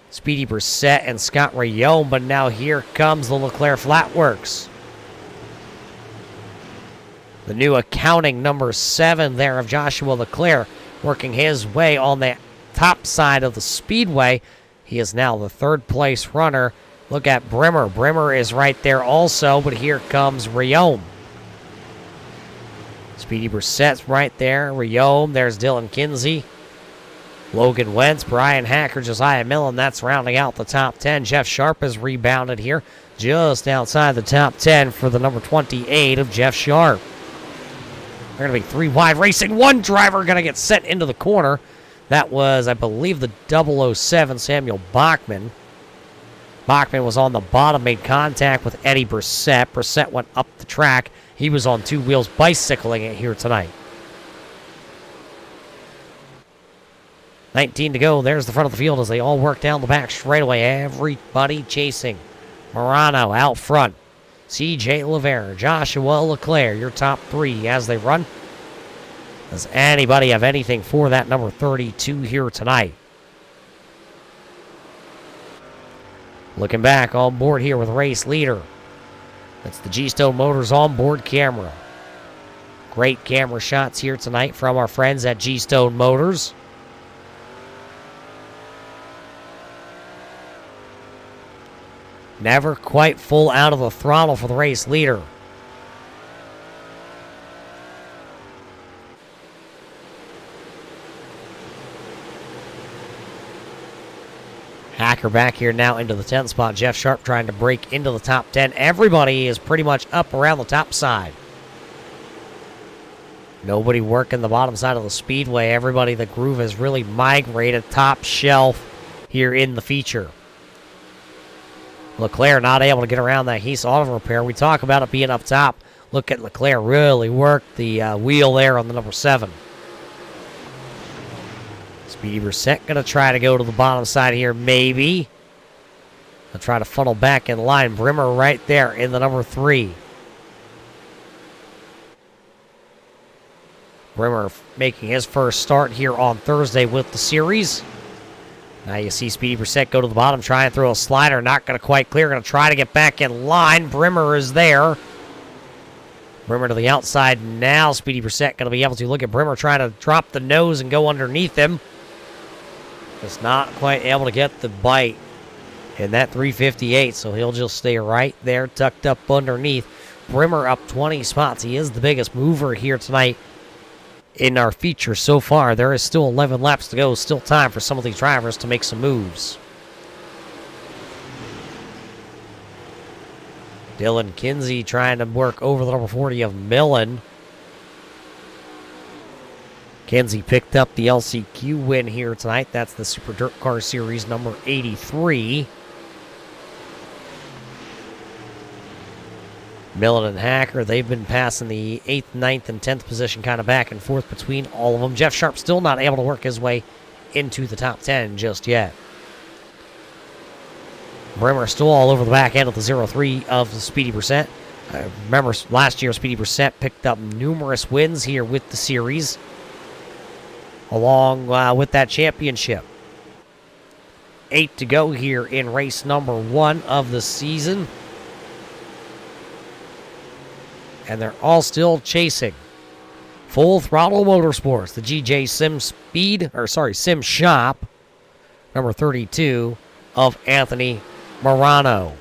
Speedy Brissett and Scott Rion, but now here comes the Leclerc Flatworks. The new accounting number 7 there of Joshua Leclerc working his way on the top side of the Speedway. He is now the 3rd place runner. Look at Brimmer. Brimmer is right there also, but here comes Rion. Speedy Brissett's right there. Rion, there's Dylan Kinsey. Logan Wentz, Brian Hacker, Josiah Millen. That's rounding out the top 10. Jeff Sharp has rebounded here just outside the top 10 for the number 28 of Jeff Sharp. They're going to be 3 wide racing. One driver going to get sent into the corner. That was, I believe, the 007 Samuel Bachman. Bachman was on the bottom, made contact with Eddie Brissett. Brissett went up the track. He was on 2 wheels bicycling it here tonight. 19 to go. There's the front of the field as they all work down the back straightaway. Everybody chasing. Morano out front. CJ Lernerville, Joshua Leclerc, your top 3 as they run. Does anybody have anything for that number 32 here tonight? Looking back on board here with race leader. That's the G-Stone Motors onboard camera. Great camera shots here tonight from our friends at G-Stone Motors. Never quite full out of the throttle for the race leader. Hacker back here now into the 10th spot. Jeff Sharp trying to break into the top 10. Everybody is pretty much up around the top side. Nobody working the bottom side of the Speedway. Everybody, the groove has really migrated top shelf here in the feature. Leclerc not able to get around that Heath Auto Repair. We talk about it being up top. Look at Leclerc really work the wheel there on the number 7. Speedy Brissett going to try to go to the bottom side here, maybe. They'll try to funnel back in line. Brimmer right there in the number 3. Brimmer making his first start here on Thursday with the series. Now you see Speedy Brissett go to the bottom, try and throw a slider. Not going to quite clear. Going to try to get back in line. Brimmer is there. Brimmer to the outside now. Speedy Brissett going to be able to look at Brimmer trying to drop the nose and go underneath him. Just not quite able to get the bite in that 358, so he'll just stay right there tucked up underneath. Brimmer up 20 spots. He is the biggest mover here tonight in our feature so far. There is still 11 laps to go. Still time for some of these drivers to make some moves. Dylan Kinsey trying to work over the number 40 of Millen. Kinsey picked up the LCQ win here tonight. That's the Super Dirt Car Series number 83. Millen and Hacker, they've been passing the 8th, 9th, and 10th position kind of back and forth between all of them. Jeff Sharp still not able to work his way into the top 10 just yet. Brimmer still all over the back end of the 0-3 of the Speedy Brissett. Remember, last year Speedy Brissett picked up numerous wins here with the series, along with that championship. 8 to go here in race number 1 of the season. And they're all still chasing. Full Throttle Motorsports, the GJ Sim Shop, number 32 of Anthony Morano.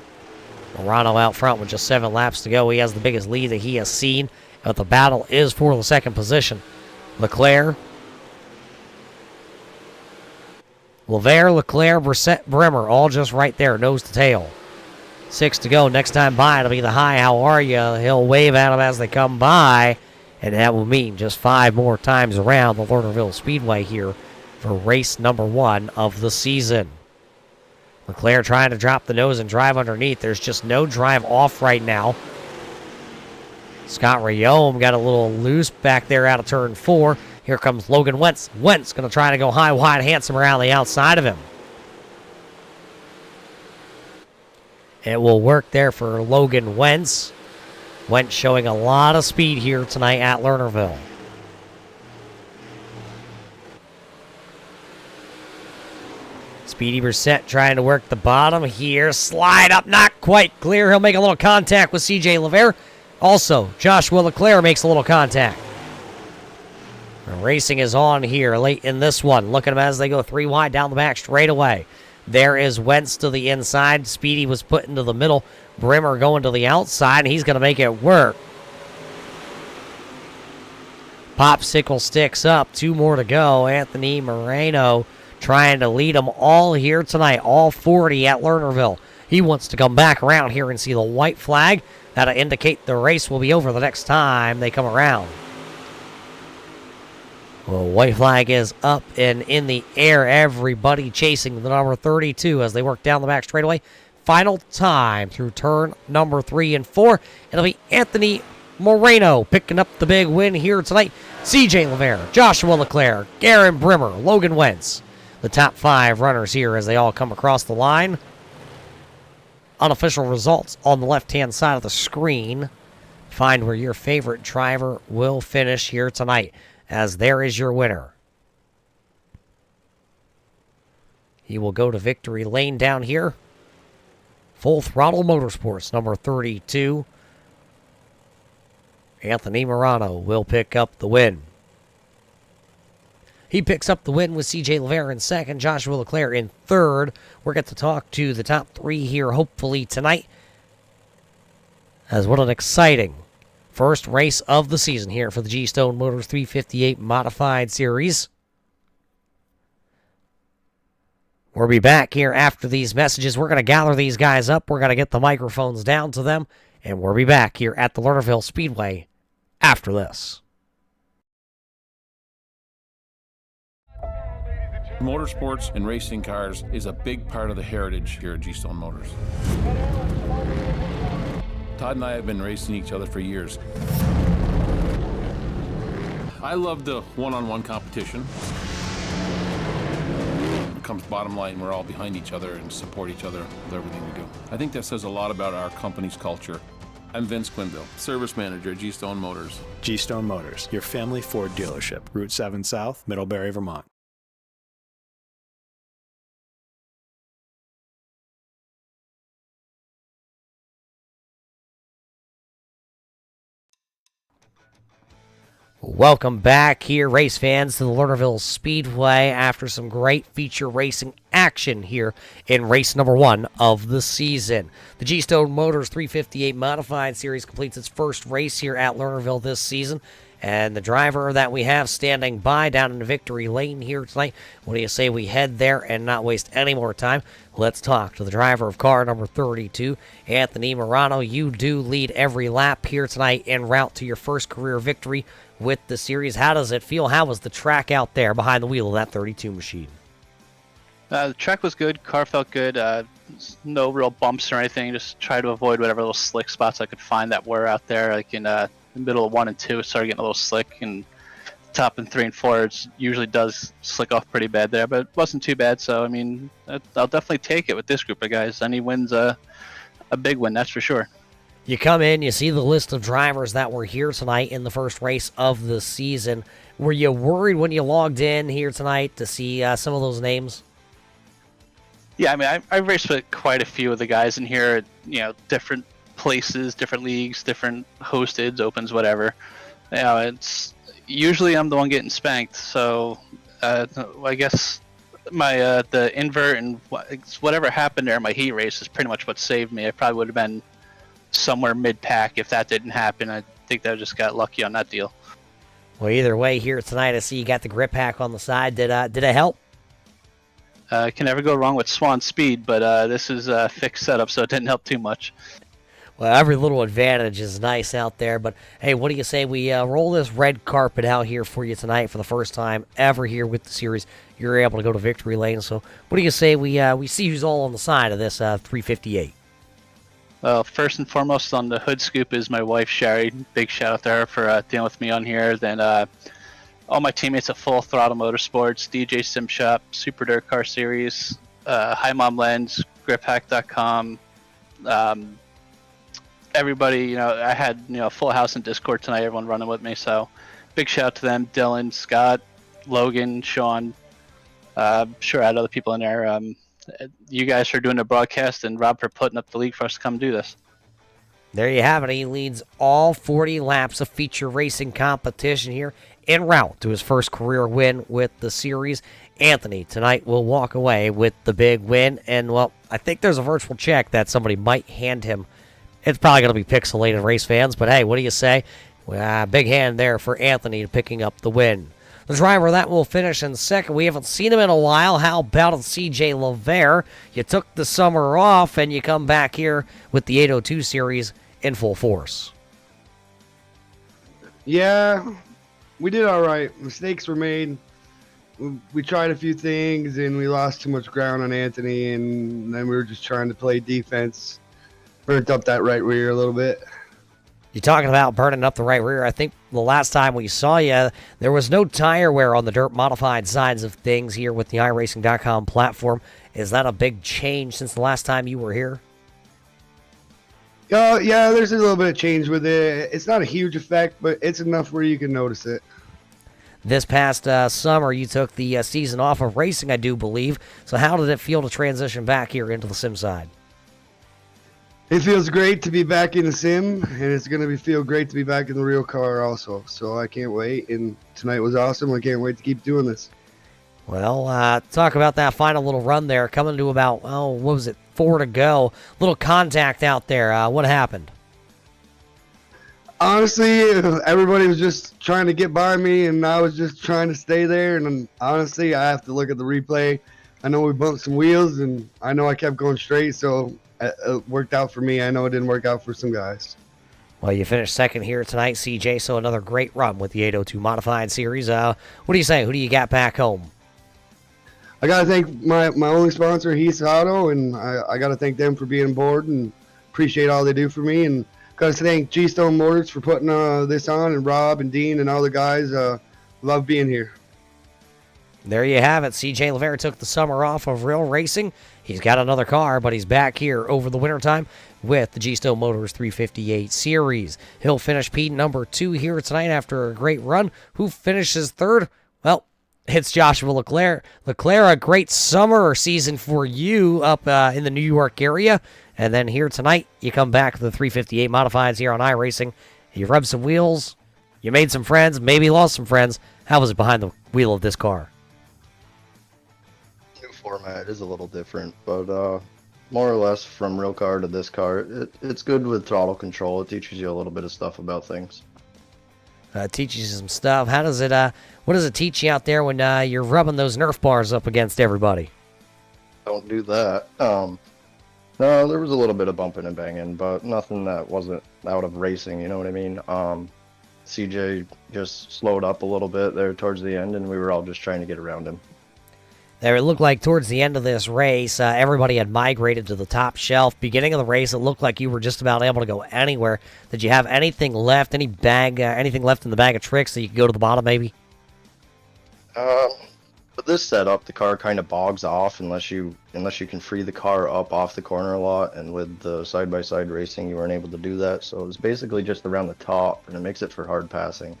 Morano out front with just 7 laps to go. He has the biggest lead that he has seen, but the battle is for the 2nd position. Leclerc, Leclerc, Brissett, Brimmer, all just right there, nose to tail. 6 to go. Next time by, it'll be the hi, how are you? He'll wave at them as they come by. And that will mean just 5 more times around the Lernerville Speedway here for race number 1 of the season. Leclerc trying to drop the nose and drive underneath. There's just no drive off right now. Scott Rayome got a little loose back there out of turn 4. Here comes Logan Wentz. Wentz going to try to go high, wide, handsome around the outside of him. It will work there for Logan Wentz. Wentz showing a lot of speed here tonight at Lernerville. Speedy Brissett trying to work the bottom here. Slide up, not quite clear. He'll make a little contact with CJ LeVere. Also, Joshua Leclerc makes a little contact. The racing is on here late in this one. Look at them as they go 3 wide down the back straightaway. There is Wentz to the inside. Speedy was put into the middle. Brimmer going to the outside, and he's going to make it work. Popsicle sticks up. 2 more to go. Anthony Moreno trying to lead them all here tonight. All 40 at Lernerville. He wants to come back around here and see the white flag. That'll indicate the race will be over the next time they come around. Well, white flag is up and in the air. Everybody chasing the number 32 as they work down the back straightaway. Final time through turn number 3 and 4. It'll be Anthony Moreno picking up the big win here tonight. CJ LeVere, Joshua Leclerc, Aaron Brimmer, Logan Wentz. The top 5 runners here as they all come across the line. Unofficial results on the left-hand side of the screen. Find where your favorite driver will finish here tonight, as there is your winner. He will go to victory lane down here. Full Throttle Motorsports, number 32. Anthony Morano will pick up the win. He picks up the win with CJ LeVere in second, Joshua Leclerc in third. We're going to talk to the top 3 here, hopefully, tonight. As what an exciting first race of the season here for the G-Stone Motors 358 Modified Series. We'll be back here after these messages. We're going to gather these guys up. We're going to get the microphones down to them. And we'll be back here at the Lernerville Speedway after this. Motorsports and racing cars is a big part of the heritage here at G-Stone Motors. Todd and I have been racing each other for years. I love the one-on-one competition. It comes bottom line, we're all behind each other and support each other with everything we do. I think that says a lot about our company's culture. I'm Vince Quinville, Service Manager at G-Stone Motors. G-Stone Motors, your family Ford dealership, Route 7 South, Middlebury, Vermont. Welcome back here, race fans, to the Lernerville Speedway after some great feature racing action here in race number 1 of the season. The G-Stone Motors 358 Modified Series completes its first race here at Lernerville this season. And the driver that we have standing by down in the victory lane here tonight, what do you say we head there and not waste any more time? Let's talk to the driver of car number 32, Anthony Morano. You do lead every lap here tonight en route to your first career victory with the series. How does it feel? How was the track out there behind the wheel of that 32 machine? The track was good. Car felt good. No real bumps or anything. Just try to avoid whatever little slick spots I could find that were out there. Like in the middle of 1 and 2, it started getting a little slick, and top in 3 and 4, it usually does slick off pretty bad there, but it wasn't too bad. So I mean, I'll definitely take it with this group of guys. Any win's a big win, that's for sure. You come in, you see the list of drivers that were here tonight in the first race of the season. Were you worried when you logged in here tonight to see some of those names? Yeah, I mean, I raced with quite a few of the guys in here, different places, different leagues, different hosteds, opens, whatever. It's usually I'm the one getting spanked, so I guess my the invert and whatever happened there in my heat race is pretty much what saved me. I probably would have been somewhere mid-pack if that didn't happen. I think I just got lucky on that deal. Well, either way, here tonight, I see you got the grip pack on the side. Did it help? Can never go wrong with Swan Speed, but this is a fixed setup, so it didn't help too much. Well, every little advantage is nice out there, but hey, what do you say we roll this red carpet out here for you tonight for the first time ever here with the series? You're able to go to victory lane, so what do you say we see who's all on the side of this 358? Well, first and foremost on the hood scoop is my wife, Sherry. Big shout out to her for dealing with me on here. Then all my teammates at Full Throttle Motorsports, DJ Sim Shop, Super Dirt Car Series, Hi Mom Lens, GripHack.com. Everybody, I had a full house in Discord tonight. Everyone running with me, so big shout out to them. Dylan, Scott, Logan, Sean. Sure, I had other people in there. You guys for doing the broadcast, and Rob for putting up the league for us to come do this. There you have it. He leads all 40 laps of feature racing competition here en route to his first career win with the series. Anthony tonight will walk away with the big win, and well, I think there's a virtual check that somebody might hand him. It's probably going to be pixelated, race fans, but hey, what do you say? Big hand there for Anthony picking up the win. The driver that will finish in second, we haven't seen him in a while. How about CJ Lavere? You took the summer off, and you come back here with the 802 series in full force. Yeah, we did all right. Mistakes were made. We tried a few things, and we lost too much ground on Anthony, and then we were just trying to play defense. Burnt up that right rear a little bit. You're talking about burning up the right rear. I think the last time we saw you, there was no tire wear on the dirt modified sides of things here with the iRacing.com platform. Is that a big change since the last time you were here? Yeah, there's a little bit of change with it. It's not a huge effect, but it's enough where you can notice it. This past summer, you took the season off of racing, I do believe. So how did it feel to transition back here into the sim side? It feels great to be back in the sim, and it's going to feel great to be back in the real car also. So I can't wait, and tonight was awesome. I can't wait to keep doing this. Well, talk about that final little run there, coming to about, what was it, 4 to go. Little contact out there. What happened? Honestly, everybody was just trying to get by me, and I was just trying to stay there. And honestly, I have to look at the replay. I know we bumped some wheels, and I know I kept going straight, so it worked out for me. I know it didn't work out for some guys. Well, you finished second here tonight, CJ, so another great run with the 802 Modified Series. What do you say? Who do you got back home? I got to thank my only sponsor, Heath Auto, and I got to thank them for being aboard and appreciate all they do for me. And got to thank G-Stone Motors for putting this on, and Rob and Dean and all the guys. Love being here. There you have it. CJ Lavere took the summer off of real racing. He's got another car, but he's back here over the wintertime with the G-Stone Motors 358 Series. He'll finish P number 2 here tonight after a great run. Who finishes third? Well, it's Joshua Leclerc. Leclerc, a great summer season for you up in the New York area. And then here tonight, you come back to the 358 Modifieds here on iRacing. You rubbed some wheels. You made some friends, maybe lost some friends. How was it behind the wheel of this car? Format is a little different, but more or less from real car to this car, it's good with throttle control. It teaches you a little bit of stuff about things. Teaches you some stuff. How does it? What does it teach you out there when you're rubbing those Nerf bars up against everybody? Don't do that. No, there was a little bit of bumping and banging, but nothing that wasn't out of racing. You know what I mean? CJ just slowed up a little bit there towards the end, and we were all just trying to get around him. There, it looked like towards the end of this race, everybody had migrated to the top shelf. Beginning of the race, it looked like you were just about able to go anywhere. Did you have anything left, anything left in the bag of tricks that you could go to the bottom, maybe? With this setup, the car kind of bogs off unless you can free the car up off the corner a lot. And with the side-by-side racing, you weren't able to do that. So it was basically just around the top, and it makes it for hard passing.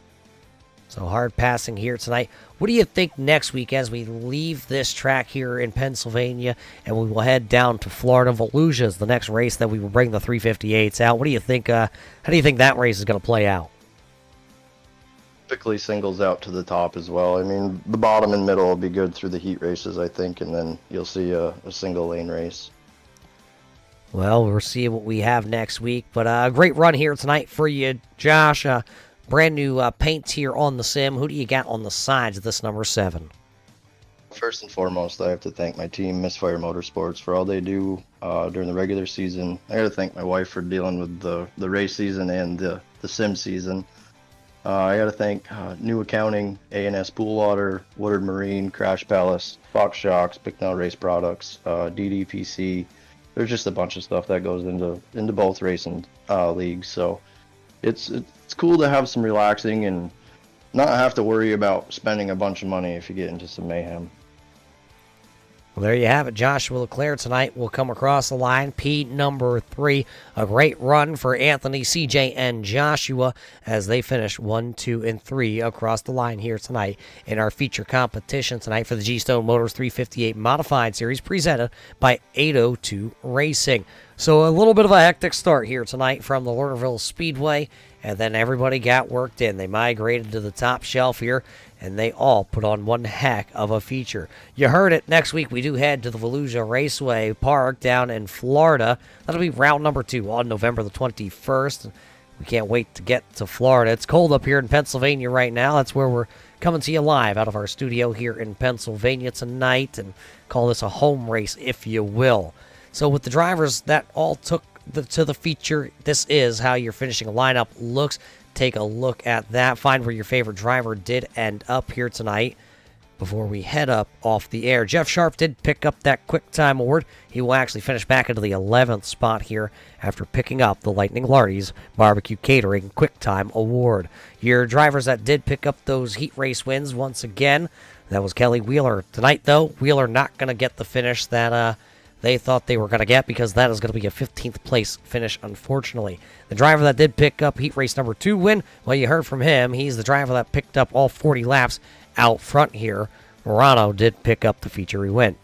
So hard passing here tonight. What do you think next week as we leave this track here in Pennsylvania and we will head down to Florida? Volusia is the next race that we will bring the 358s out. What do you think? How do you think that race is going to play out? Typically singles out to the top as well. I mean, the bottom and middle will be good through the heat races, I think, and then you'll see a single lane race. Well, we'll see what we have next week. But a great run here tonight for you, Josh. Brand new paints here on the sim. Who do you got on the sides of this number 7? First and foremost, I have to thank my team, Misfire Motorsports, for all they do during the regular season. I got to thank my wife for dealing with the race season and the sim season. I got to thank New Accounting, A&S Pool Water, Woodard Marine, Crash Palace, Fox Shocks, Bicknell Race Products, DDPC. There's just a bunch of stuff that goes into both racing leagues. So it's cool to have some relaxing and not have to worry about spending a bunch of money if you get into some mayhem. Well, there you have it. Joshua Leclerc tonight will come across the line. P number 3. A great run for Anthony, CJ, and Joshua as they finish 1, 2, and 3 across the line here tonight in our feature competition tonight for the G-Stone Motors 358 Modified Series presented by 802 Racing. So a little bit of a hectic start here tonight from the Lernerville Speedway, and then everybody got worked in. They migrated to the top shelf here, and they all put on one heck of a feature. You heard it. Next week, we do head to the Volusia Raceway Park down in Florida. That'll be round number 2 on November the 21st. We can't wait to get to Florida. It's cold up here in Pennsylvania right now. That's where we're coming to you live out of our studio here in Pennsylvania tonight, and call this a home race, if you will. So with the drivers that all took to the feature, this is how your finishing lineup looks. Take a look at that. Find where your favorite driver did end up here tonight before we head up off the air. Jeff Sharp did pick up that quick time award. He will actually finish back into the 11th spot here after picking up the Lightning Lardy's Barbecue Catering Quick Time Award. Your drivers that did pick up those heat race wins once again, that was Kelly Wheeler. Tonight, though, Wheeler not going to get the finish that they thought they were going to get, because that is going to be a 15th place finish, unfortunately. The driver that did pick up heat race number 2 win, well, you heard from him. He's the driver that picked up all 40 laps out front here. Morano did pick up the feature win.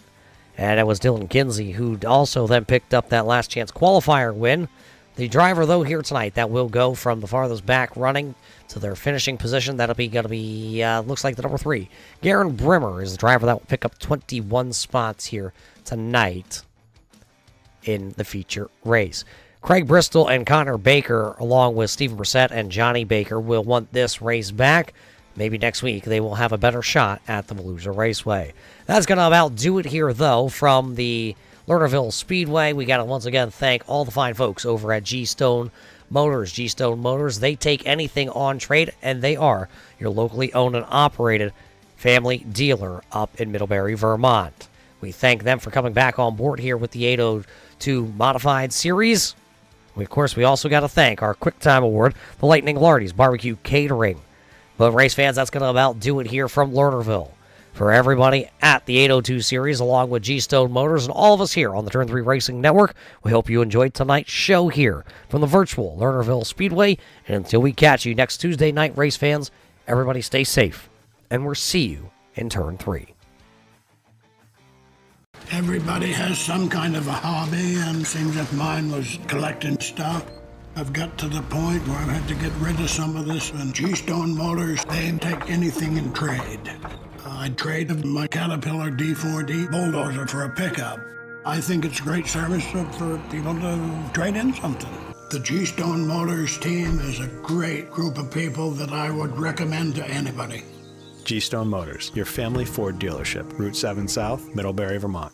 And it was Dylan Kinsey who also then picked up that last chance qualifier win. The driver, though, here tonight that will go from the farthest back running to their finishing position, that'll be going to be, looks like the number 3. Garen Brimmer is the driver that will pick up 21 spots here tonight in the feature race. Craig Bristol and Connor Baker, along with Stephen Brissett and Johnny Baker, will want this race back. Maybe next week they will have a better shot at the Volusia Raceway. That's going to about do it here, though, from the Lernerville Speedway. We got to once again thank all the fine folks over at G-Stone Motors. G-Stone Motors, they take anything on trade, and they are your locally owned and operated family dealer up in Middlebury, Vermont. We thank them for coming back on board here with the 802 Modified Series. Of course, we also got to thank our Quick Time Award, the Lightning Lardy's Barbecue Catering. But race fans, that's going to about do it here from Lernerville. For everybody at the 802 Series, along with G-Stone Motors and all of us here on the Turn 3 Racing Network, we hope you enjoyed tonight's show here from the virtual Lernerville Speedway. And until we catch you next Tuesday night, race fans, everybody stay safe, and we'll see you in Turn 3. Everybody has some kind of a hobby, and seems that mine was collecting stuff. I've got to the point where I've had to get rid of some of this, and G-Stone Motors, they didn't take anything in trade. I'd trade my Caterpillar D4D bulldozer for a pickup. I think it's great service for people to trade in something. The G-Stone Motors team is a great group of people that I would recommend to anybody. G-Stone Motors, your family Ford dealership, Route 7 South, Middlebury, Vermont.